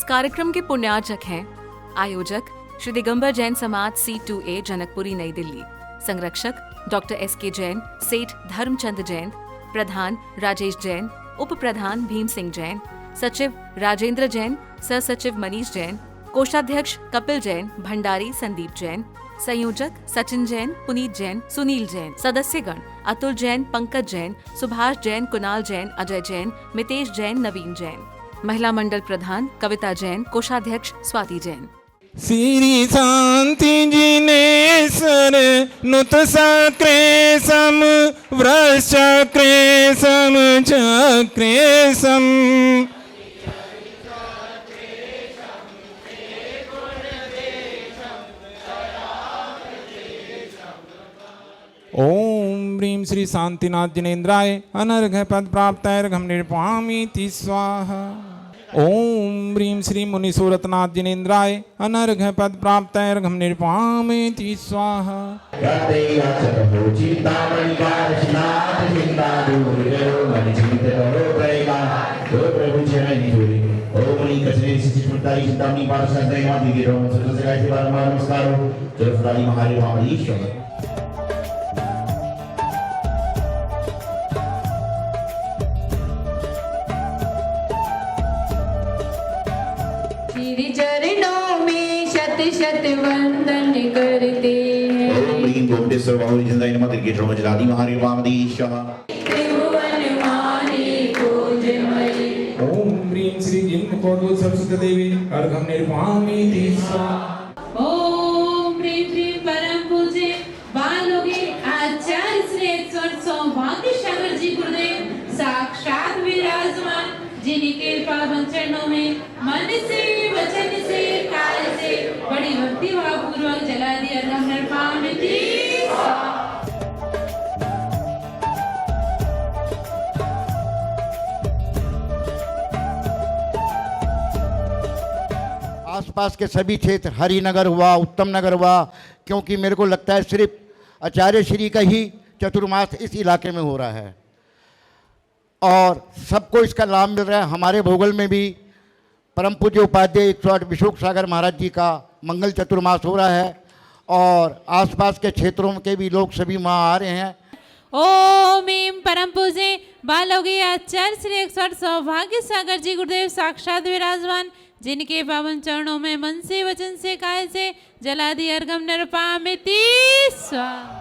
इस कार्यक्रम के पुण्यार्चक हैं आयोजक श्री दिगंबर जैन समाज C2A जनकपुरी नई दिल्ली, संरक्षक डॉक्टर SK जैन, सेठ धर्मचंद जैन, प्रधान राजेश जैन, उप प्रधान भीम सिंह जैन, सचिव राजेंद्र जैन, सह सचिव मनीष जैन, कोषाध्यक्ष कपिल जैन, भंडारी संदीप जैन, संयोजक सचिन जैन, पुनीत जैन, सुनील जैन, सदस्यगण अतुल जैन, पंकज जैन, सुभाष जैन, कुणाल जैन, अजय जैन, मितेश जैन, नवीन जैन, महिला मंडल प्रधान कविता जैन, कोषाध्यक्ष स्वाति जैन। श्री शांति जिनेश्वर नुत सक्रेशम वृश्चक्रेशम चक्रेशम ओम ह्रीं श्री शांतिनाथ जिनेन्द्राय अनर्घ पद प्राप्तैर्घम निर्पामीति स्वाहा। ओम ह्रीं श्री मुनिसुरतनाथ जिनेन्द्राय अनर्घ पद प्राप्तैर्घम निर्पामीति स्वाहा। चरणों में शत शत वंदन करते हैं। ओम ह्रीं गोमतेश्वर बाहुली जिंदाई नमः त्रिकेट्रो मजलादी महारी वामदीशः। त्रिभुवन माने पूजमयी। ओम ह्रीं श्री जिन कौतुक सरस्वती देवी अर्घम निर्पामीति स्वाहा। ओम ह्रीं श्री परम पूज्य बालोगे आचार्य श्रेष्ठ सौभाग्य सागर जी गुरुदेव साक्षात विराजमान, जिनके पावन चरणों में मन से वचन से काय से बड़ी भक्ति भाव पूर्वक जला दिया नर्पामिति। आसपास के सभी क्षेत्र, हरिनगर हुआ, उत्तम नगर हुआ, क्योंकि मेरे को लगता है सिर्फ आचार्य श्री का ही चतुर्मास इस इलाके में हो रहा है और सबको इसका लाभ मिल रहा है। हमारे भोगल में भी परम पूज्य उपाध्याय 108 विशोक सागर महाराज जी का मंगल चतुर्मास हो रहा है और आसपास के क्षेत्रों के भी लोग सभी वहाँ आ रहे हैं। ओम ह्रीं परम पूज्य बालोगे आचार्य श्री 108 सौभाग्य सागर जी गुरुदेव साक्षात विराजमान, जिनके पावन चरणों में मन से वचन से काय से जला दी अर्घम नरपामिति स्वाहा।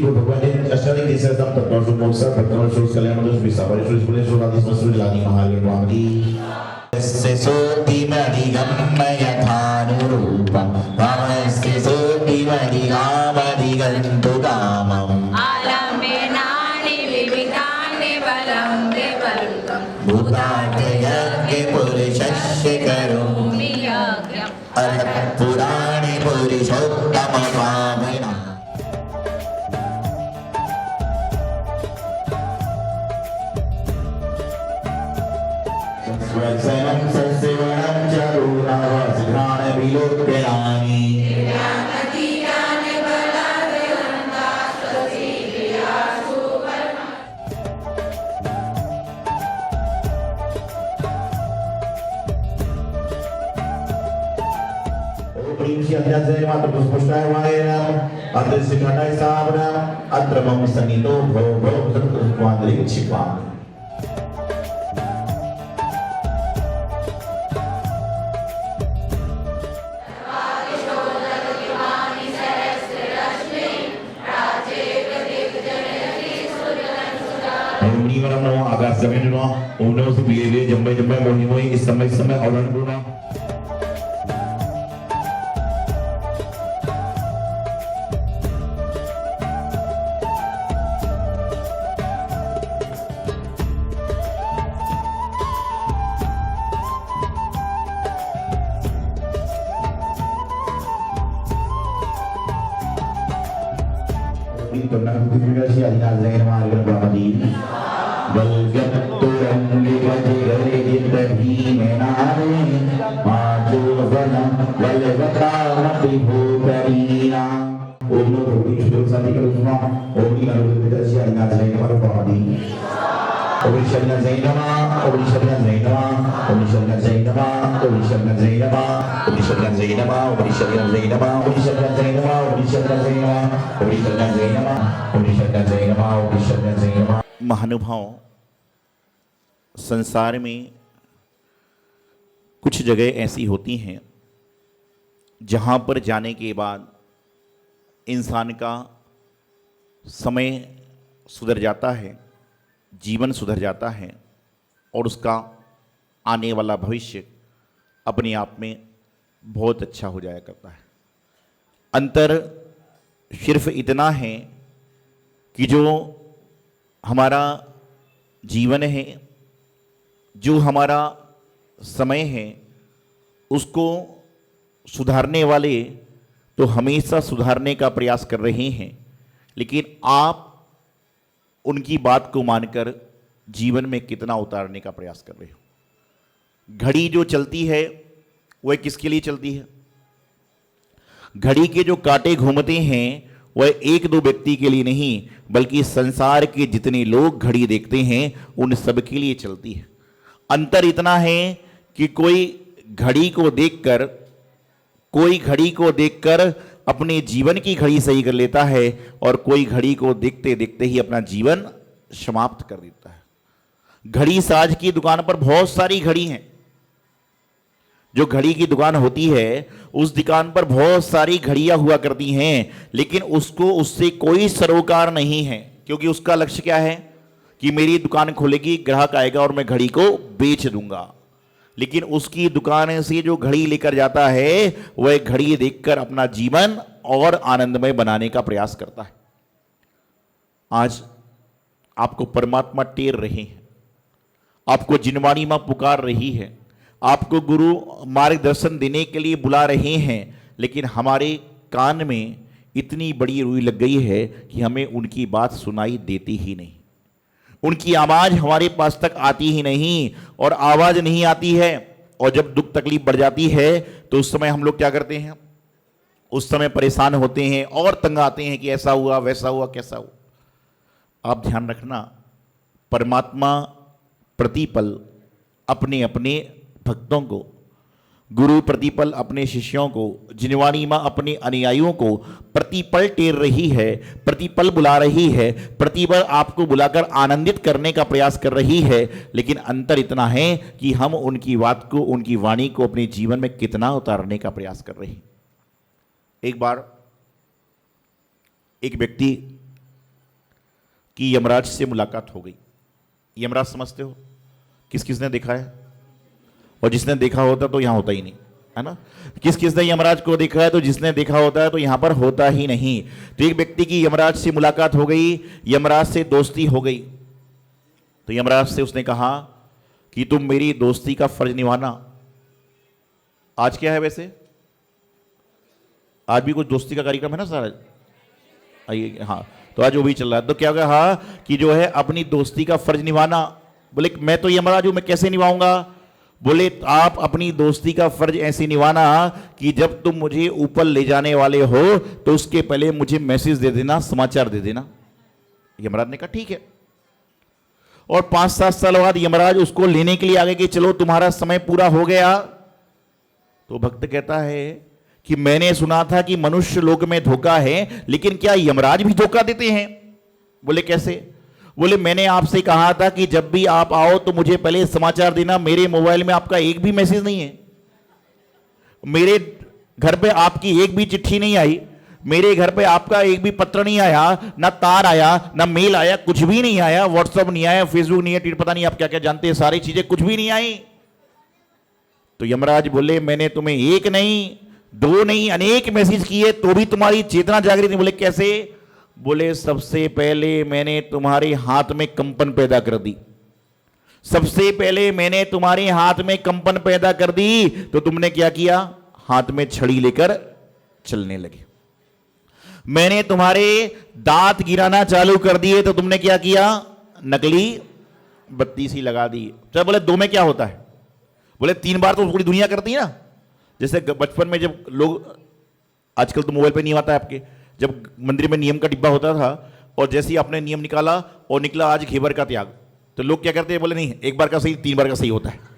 भगवान अष्टादश केसरतम तत्वसु मोक्ष तत्वसु कल्याणदोष विसावरिषु पुलेषु राधिस्मसु लानी महावीरवादी से सोति मदिगम्म यथानुरूपं रामस्य सोति मदिगामदिगन्तु कामम् आलम्बेनानि विविधानि बलं देवरुतं भूतार्थयज्ञ पुरुषस्य करोमि यज्ञम् अर्हत् पुराणे पुरुषोत्तम कामना। स्वयं सस्यवनं चरुणावसघ्राण विलोक्यानि प्रींशि अध्याय मात्र पुष्पष्टाय वायनम अदृश्य घटाय सावनम अत्र मम सन्निधो भव भव सत्कुमारी क्षिपामि। ओम नमो आकाश जमीन नमो ओम नमो सुबीरे जम्बे जम्बे मोहि मोहि इस समय और अनुपूर्णा। तो ना बुद्धि विकास या दिनाज लेंगे हमारे घर बाबा दी महानुभाव, संसार में कुछ जगह ऐसी होती हैं जहाँ पर जाने के बाद इंसान का समय सुधर जाता है, जीवन सुधर जाता है और उसका आने वाला भविष्य अपने आप में बहुत अच्छा हो जाया करता है। अंतर सिर्फ इतना है कि जो हमारा जीवन है, जो हमारा समय है, उसको सुधारने वाले तो हमेशा सुधारने का प्रयास कर रहे हैं, लेकिन आप उनकी बात को मानकर जीवन में कितना उतारने का प्रयास कर रहे हो। घड़ी जो चलती है वह किसके लिए चलती है? घड़ी के जो कांटे घूमते हैं वह एक दो व्यक्ति के लिए नहीं, बल्कि संसार के जितने लोग घड़ी देखते हैं उन सब के लिए चलती है। अंतर इतना है कि कोई घड़ी को देखकर अपने जीवन की घड़ी सही कर लेता है और कोई घड़ी को देखते देखते ही अपना जीवन समाप्त कर देता है। घड़ी साज की दुकान पर बहुत सारी घड़ी हैं। जो घड़ी की दुकान होती है उस दुकान पर बहुत सारी घड़ियां हुआ करती हैं, लेकिन उससे कोई सरोकार नहीं है, क्योंकि उसका लक्ष्य क्या है कि मेरी दुकान खुलेगी, ग्राहक आएगा और मैं घड़ी को बेच दूंगा। लेकिन उसकी दुकान से जो घड़ी लेकर जाता है वह घड़ी देखकर अपना जीवन और आनंदमय बनाने का प्रयास करता है। आज आपको परमात्मा टेर रहे हैं, आपको जिनवाणी मां पुकार रही है, आपको गुरु मार्गदर्शन देने के लिए बुला रहे हैं, लेकिन हमारे कान में इतनी बड़ी रुई लग गई है कि हमें उनकी बात सुनाई देती ही नहीं, उनकी आवाज हमारे पास तक आती ही नहीं। और आवाज नहीं आती है और जब दुख तकलीफ बढ़ जाती है तो उस समय हम लोग क्या करते हैं? उस समय परेशान होते हैं और तंग आते हैं कि ऐसा हुआ, वैसा हुआ, कैसा हुआ। आप ध्यान रखना, परमात्मा प्रतिपल अपने अपने भक्तों को, गुरु प्रतिपल अपने शिष्यों को, जिनवाणी मां अपने अनुयायियों को प्रतिपल टेर रही है, प्रतिपल बुला रही है, प्रतिपल आपको बुलाकर आनंदित करने का प्रयास कर रही है। लेकिन अंतर इतना है कि हम उनकी बात को, उनकी वाणी को अपने जीवन में कितना उतारने का प्रयास कर रहे हैं। एक बार एक व्यक्ति की यमराज से मुलाकात हो गई। यमराज समझते हो? किस किसने देखा है? और जिसने देखा होता तो यहां होता ही नहीं, है ना? किस किसने यमराज को देखा है? तो जिसने देखा होता है तो यहां पर होता ही नहीं। तो एक व्यक्ति की यमराज से मुलाकात हो गई, यमराज से दोस्ती हो गई। तो यमराज से उसने कहा कि तुम मेरी दोस्ती का फर्ज निभाना। आज क्या है वैसे? आज भी कुछ दोस्ती का कार्यक्रम है ना सारा? आइए, हाँ, तो आज वो भी चल रहा है। तो क्या कहा कि जो है अपनी दोस्ती का फर्ज निभाना। बोले मैं तो यमराज हूं, मैं कैसे निभाऊंगा? बोले आप अपनी दोस्ती का फर्ज ऐसे निभाना कि जब तुम मुझे ऊपर ले जाने वाले हो तो उसके पहले मुझे मैसेज दे देना, समाचार दे देना। यमराज ने कहा ठीक है। और 5-7 साल बाद यमराज उसको लेने के लिए आ गए कि चलो तुम्हारा समय पूरा हो गया। तो भक्त कहता है कि मैंने सुना था कि मनुष्य लोक में धोखा है, लेकिन क्या यमराज भी धोखा देते हैं? बोले कैसे? बोले मैंने आपसे कहा था कि जब भी आप आओ तो मुझे पहले समाचार देना। मेरे मोबाइल में आपका एक भी मैसेज नहीं है, मेरे घर पे आपकी एक भी चिट्ठी नहीं आई, मेरे घर पे आपका एक भी पत्र नहीं आया, ना तार आया, ना मेल आया, कुछ भी नहीं आया, व्हाट्सएप नहीं आया, फेसबुक नहीं है, ट्वीट पता नहीं आप क्या क्या जानते हैं, सारी चीजें कुछ भी नहीं आई। तो यमराज बोले मैंने तुम्हें एक नहीं, दो नहीं, अनेक मैसेज किए तो भी तुम्हारी चेतना जागृत नहीं। बोले कैसे? बोले सबसे पहले मैंने तुम्हारे हाथ में कंपन पैदा कर दी, सबसे पहले मैंने तुम्हारे हाथ में कंपन पैदा कर दी तो तुमने क्या किया? हाथ में छड़ी लेकर चलने लगे। मैंने तुम्हारे दांत गिराना चालू कर दिए तो तुमने क्या किया? नकली बत्ती सी लगा दी। तो बोले 2 में क्या होता है? बोले 3 बार तो पूरी दुनिया करती है ना। जैसे बचपन में जब लोग, आजकल तो मोबाइल पे नियम आता है आपके, जब मंदिर में नियम का डिब्बा होता था और जैसे ही आपने नियम निकाला और निकला आज घेवर का त्याग, तो लोग क्या करते हैं? बोले नहीं, 1 बार का सही 3 बार का सही होता है।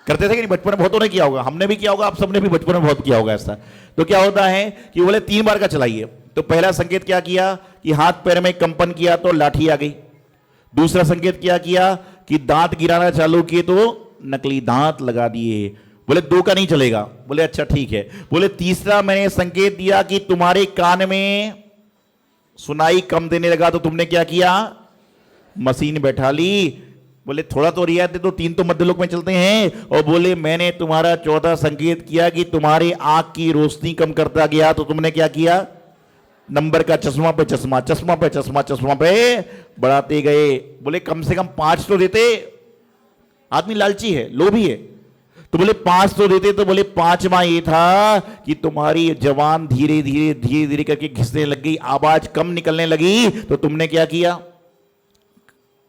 करते थे कि नहीं? बचपन में बहुतों ने किया होगा, हमने भी किया होगा, आप सबने भी बचपन में बहुत किया होगा ऐसा। तो क्या होता है कि बोले 3 बार का चलाइए। तो पहला संकेत क्या किया कि हाथ पैर में कंपन किया तो लाठी आ गई। दूसरा संकेत क्या किया कि दांत गिराना चालू किए तो नकली दांत लगा दिए। बोले 2 का नहीं चलेगा। बोले अच्छा ठीक है। बोले तीसरा मैंने संकेत दिया कि तुम्हारे कान में सुनाई कम देने लगा तो तुमने क्या किया? मशीन बैठा ली। बोले थोड़ा तो रियायत दे दो, 3 तो मध्य लोक में चलते हैं। और बोले मैंने तुम्हारा चौथा संकेत किया कि तुम्हारी आंख की रोशनी कम करता गया तो तुमने क्या किया? नंबर का चश्मा पे चश्मा, चश्मा पे चश्मा, चश्मा पे बढ़ाते गए। बोले कम से कम 5 तो देते। आदमी लालची है, लोभी है, तो बोले 5 तो देते। तो बोले 5वां ये था कि तुम्हारी जवान धीरे धीरे धीरे धीरे करके घिसने लग गई, आवाज कम निकलने लगी तो तुमने क्या किया?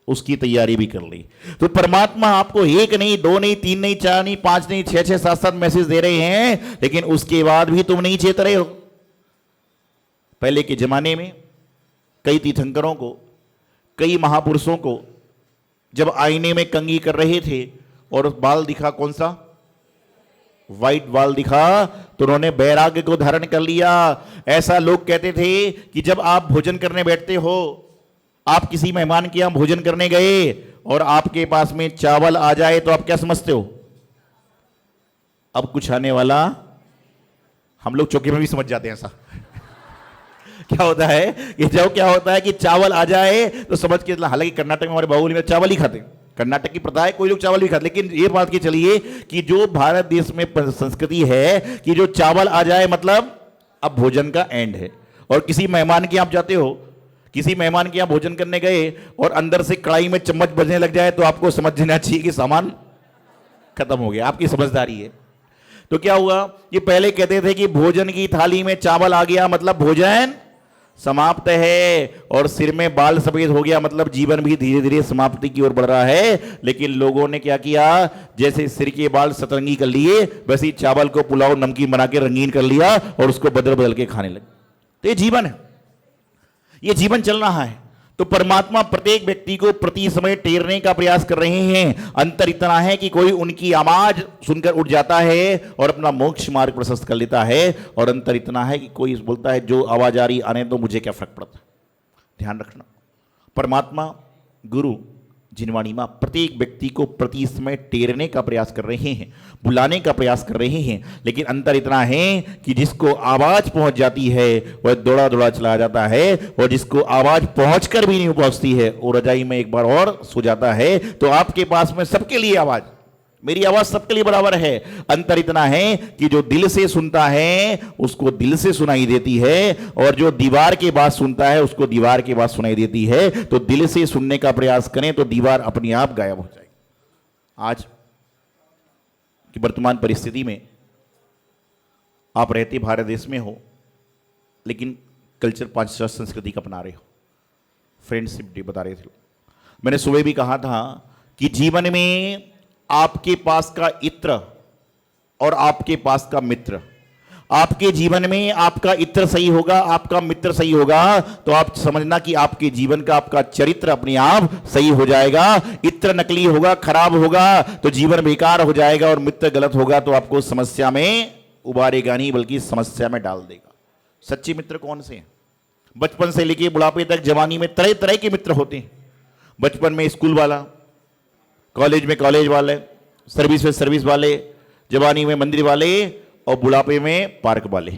उसकी तैयारी भी कर ली। तो परमात्मा आपको 1 नहीं, 2 नहीं, 3 नहीं, 4 नहीं, 5 नहीं, 6, 7 मैसेज दे रहे हैं, लेकिन उसके बाद भी तुम नहीं चेत रहे हो। पहले के जमाने में कई तीर्थंकरों को, कई महापुरुषों को जब आईने में कंघी कर रहे थे और बाल दिखा, कौन सा? व्हाइट बाल दिखा, तो उन्होंने वैराग्य को धारण कर लिया। ऐसा लोग कहते थे कि जब आप भोजन करने बैठते हो, आप किसी मेहमान के यहां भोजन करने गए और आपके पास में चावल आ जाए तो आप क्या समझते हो? अब कुछ आने वाला। हम लोग चौके में भी समझ जाते हैं ऐसा। क्या होता है कि जब क्या होता है कि चावल आ जाए तो समझ के, हालांकि कर्नाटक में हमारे बाहुली में चावल ही खाते हैं, कर्नाटक की प्रथा है, कोई लोग चावल भी खाते, लेकिन ये बात की चलिए कि जो भारत देश में संस्कृति है कि जो चावल आ जाए मतलब अब भोजन का एंड है। और किसी मेहमान के आप जाते हो, किसी मेहमान के यहां भोजन करने गए और अंदर से कढ़ाई में चम्मच बजने लग जाए तो आपको समझ लेना चाहिए कि सामान खत्म हो गया। आपकी समझदारी है। तो क्या हुआ कि पहले कहते थे कि भोजन की थाली में चावल आ गया मतलब भोजन समाप्त है, और सिर में बाल सफेद हो गया मतलब जीवन भी धीरे धीरे समाप्ति की ओर बढ़ रहा है। लेकिन लोगों ने क्या किया, जैसे सिर के बाल सतरंगी कर लिए वैसे ही चावल को पुलाव नमकीन बना के रंगीन कर लिया और उसको बदल बदल के खाने लगे। तो ये जीवन है, ये जीवन चल रहा है। तो परमात्मा प्रत्येक व्यक्ति को प्रति समय टेरने का प्रयास कर रहे हैं। अंतर इतना है कि कोई उनकी आवाज सुनकर उठ जाता है और अपना मोक्ष मार्ग प्रशस्त कर लेता है, और अंतर इतना है कि कोई बोलता है जो आवाज आ रही आने तो मुझे क्या फर्क पड़ता। ध्यान रखना, परमात्मा गुरु जिनवाणी मां प्रत्येक व्यक्ति को प्रति समय टेरने का प्रयास कर रहे हैं, बुलाने का प्रयास कर रहे हैं। लेकिन अंतर इतना है कि जिसको आवाज पहुंच जाती है वह दौड़ा दौड़ा चला जाता है, और जिसको आवाज पहुंचकर भी नहीं पहुंचती है वो रजाई में एक बार और सो जाता है। तो आपके पास में सबके लिए आवाज, मेरी आवाज सबके लिए बराबर है। अंतर इतना है कि जो दिल से सुनता है उसको दिल से सुनाई देती है, और जो दीवार के बात सुनता है उसको दीवार के बात सुनाई देती है। तो दिल से सुनने का प्रयास करें तो दीवार अपने आप गायब हो जाएगी। आज की वर्तमान परिस्थिति में आप रहते भारत देश में हो, लेकिन कल्चर पाश्चात्य संस्कृति का अपना रहे हो। फ्रेंडशिप डे बता रहे थे, मैंने सुबह भी कहा था कि जीवन में आपके पास का इत्र और आपके पास का मित्र, आपके जीवन में आपका इत्र सही होगा, आपका मित्र सही होगा, तो आप समझना कि आपके जीवन का आपका चरित्र अपने आप सही हो जाएगा। इत्र नकली होगा, खराब होगा तो जीवन बेकार हो जाएगा, और मित्र गलत होगा तो आपको समस्या में उबारेगा नहीं बल्कि समस्या में डाल देगा। सच्चे मित्र कौन से हैं? बचपन से लेकर बुढ़ापे तक जवानी में तरह तरह के मित्र होते हैं। बचपन में स्कूल वाला, कॉलेज में कॉलेज वाले, सर्विस में सर्विस वाले, जवानी में मंदिर वाले, और बुढ़ापे में पार्क वाले।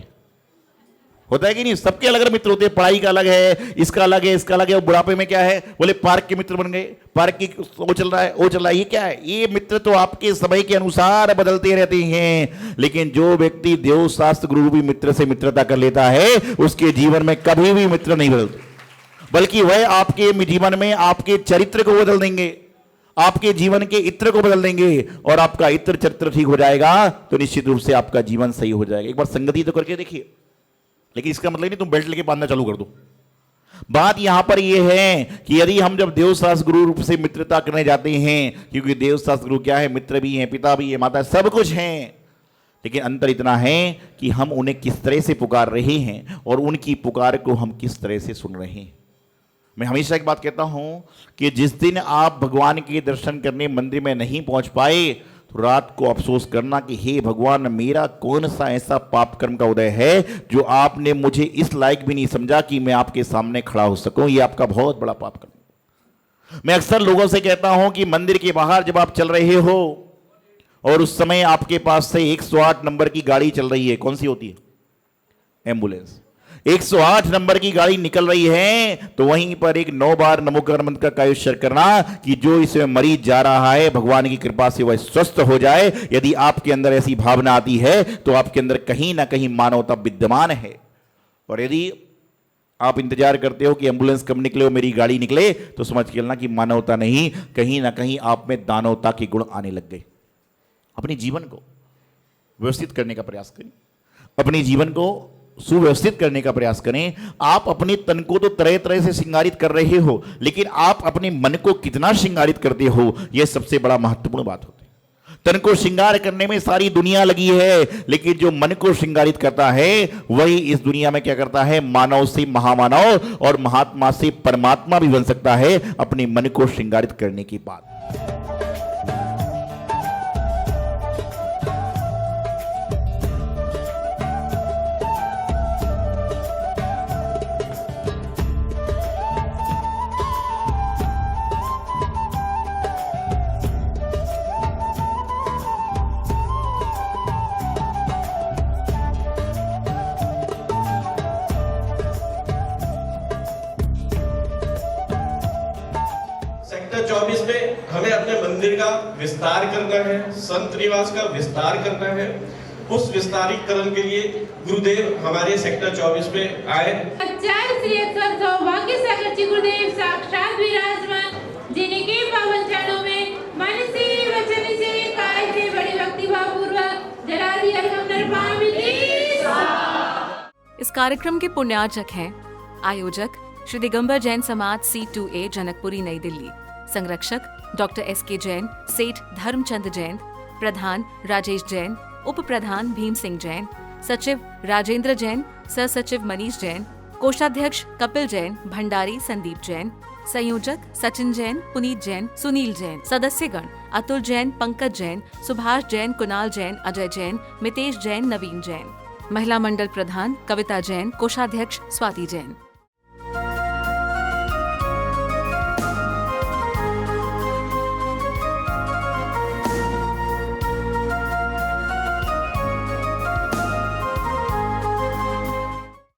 होता है कि नहीं? सबके अलग अलग मित्र होते हैं। पढ़ाई का अलग है, इसका अलग है, इसका अलग है। और बुढ़ापे में क्या है, बोले पार्क के मित्र बन गए, पार्क की वो चल रहा है, वो चल रहा है। ये क्या है? ये मित्र तो आपके समय के अनुसार बदलते रहते हैं। लेकिन जो व्यक्ति देव शास्त्र गुरु भी मित्र से मित्रता कर लेता है उसके जीवन में कभी भी मित्र नहीं बदलते, बल्कि वह आपके जीवन में आपके चरित्र को बदल देंगे, आपके जीवन के इत्र को बदल देंगे, और आपका इत्र चरित्र ठीक हो जाएगा तो निश्चित रूप से आपका जीवन सही हो जाएगा। एक बार संगति तो करके देखिए। लेकिन इसका मतलब नहीं तुम बेल्ट लेके बांधना चालू कर दो। बात यहां पर यह है कि यदि हम जब देवशास्त्र गुरु रूप से मित्रता करने जाते हैं, क्योंकि देवशास्त्र गुरु क्या है, मित्र भी हैं, पिता भी है, माता, सब कुछ हैं, लेकिन अंतर इतना है कि हम उन्हें किस तरह से पुकार रहे हैं और उनकी पुकार को हम किस तरह से सुन रहे हैं। मैं हमेशा एक बात कहता हूं कि जिस दिन आप भगवान के दर्शन करने मंदिर में नहीं पहुंच पाए तो रात को अफसोस करना कि हे भगवान, मेरा कौन सा ऐसा पाप कर्म का उदय है जो आपने मुझे इस लायक भी नहीं समझा कि मैं आपके सामने खड़ा हो सकूं। यह आपका बहुत बड़ा पाप कर्म। मैं अक्सर लोगों से कहता हूं कि मंदिर के बाहर जब आप चल रहे हो और उस समय आपके पास से 108 नंबर की गाड़ी चल रही है, कौन सी होती है? एम्बुलेंस। 108 नंबर की गाड़ी निकल रही है तो वहीं पर एक 9 बार नमोकार मंत्र का उच्चारण करना कि जो इसमें मरीज जा रहा है भगवान की कृपा से वह स्वस्थ हो जाए। यदि आपके अंदर ऐसी भावना आती है तो आपके अंदर कहीं ना कहीं मानवता विद्यमान है। और यदि आप इंतजार करते हो कि एम्बुलेंस कब निकले और मेरी गाड़ी निकले, तो समझ के लेना कि मानवता नहीं, कहीं ना कहीं आप में दानवता के गुण आने लग गए। अपने जीवन को व्यवस्थित करने का प्रयास करें, अपने जीवन को सुव्यवस्थित करने का प्रयास करें। आप अपने तन को तो तरह तरह से श्रृंगारित कर रहे हो, लेकिन आप अपने मन को कितना श्रृंगारित करते हो, यह सबसे बड़ा महत्वपूर्ण बात होती है। तन को श्रृंगार करने में सारी दुनिया लगी है, लेकिन जो मन को श्रृंगारित करता है वही इस दुनिया में क्या करता है, मानव से महामानव और महात्मा से परमात्मा भी बन सकता है अपने मन को श्रृंगारित करने की बात। सेक्टर 24 में हमें अपने मंदिर का विस्तार करना है, संत निवास का विस्तार करना है। उस विस्तारीकरण के लिए गुरुदेव हमारे सेक्टर 24 में आए। आचार्य श्री सौभाग्य सागर जी गुरुदेव साक्षात विराजमान, जिनके पावन चरणों में मन से, वचन से, काय से बड़ी भक्ति भाव पूर्वक जलादि अर्घ्य नर्पयामि। इस कार्यक्रम के पुण्यार्चक हैं आयोजक श्री दिगंबर जैन समाज C2A जनकपुरी नई दिल्ली, संरक्षक डॉक्टर SK जैन, सेठ धर्मचंद जैन, प्रधान राजेश जैन, उप प्रधान भीम सिंह जैन, सचिव राजेंद्र जैन, सह सचिव मनीष जैन, कोषाध्यक्ष कपिल जैन, भंडारी संदीप जैन, संयोजक सचिन जैन, पुनीत जैन, सुनील जैन, सदस्यगण अतुल जैन, पंकज जैन, सुभाष जैन, कुणाल जैन, अजय जैन, मितेश जैन, नवीन जैन, महिला मंडल प्रधान कविता जैन, कोषाध्यक्ष स्वाति जैन।